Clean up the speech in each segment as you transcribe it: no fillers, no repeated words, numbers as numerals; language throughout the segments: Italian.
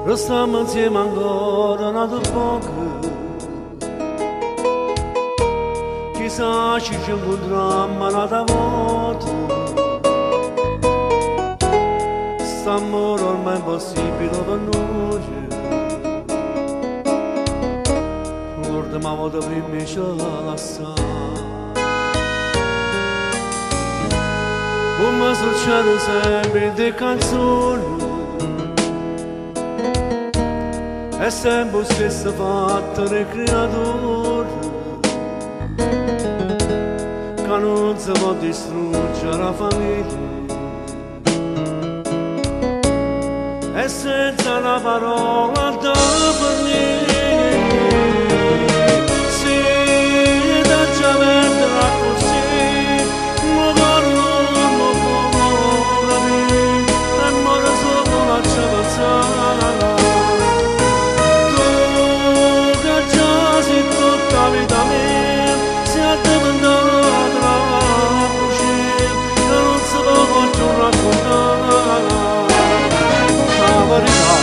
Restiamo insieme ancora un altro poco. Chissà ci incontriamo un'altra volta. St'amore ormai è impossibile per noi. L'ultima volta prima ci lasciamo. Come succede sempre di canzoni. È sempre lo stesso fatto del creatore che non si può distruggere la famiglia e senza una parola da fornire si da già perdere così ma non può capire e muore solo la ci pensare. La vita mia si è diventata così che non si può più raccontare. La verità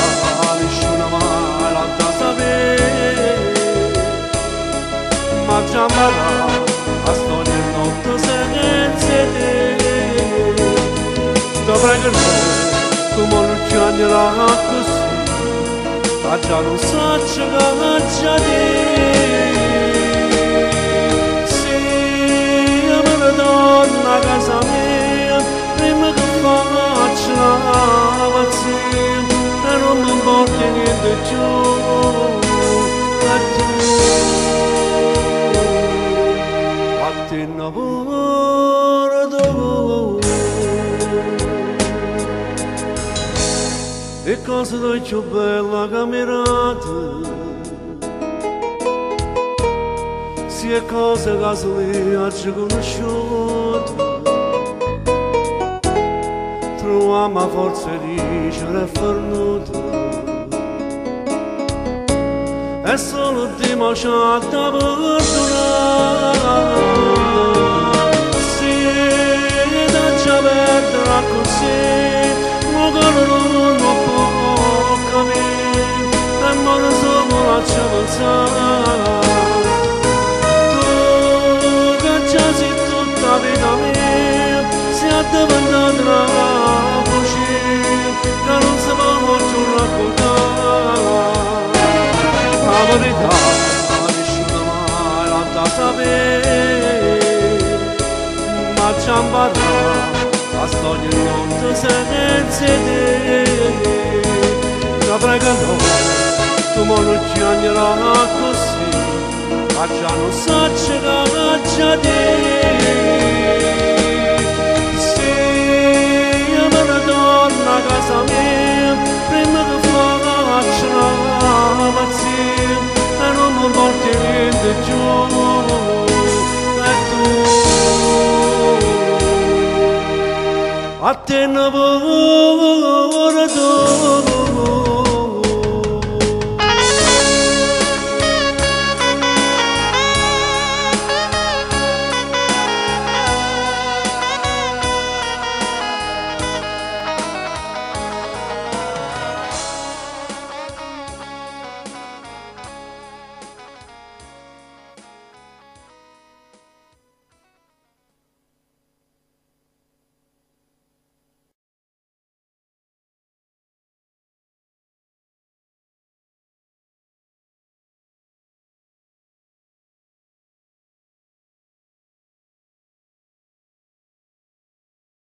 nessuno mai l'ha da sapere, ma già imparò a storia e notte senza te. Ti prego come non ci andrà così, ma già non so che già te. Torna a casa mia, prima che faccia la pazzia e non mi importa niente più a te innamoro tu. E cosa di più bella che mirate sia cose che oggi conosciuto, troviamo forza di essere fornuto e solo Dio ci ha da perdonare. Si da già perdere così, ma che non può capire e non solo la ci pensare. La vita mia si è diventata così che non si può più raccontare. La verità nessuno mai l'ha da sapere, ma ci imparò a storia e notte senza te. Ti prego tu non ci andrà così, ma già non so che già te. Torna a casa mia, prima che faccia la pazzia e non mi porti niente giù e tu a te ne vuoi.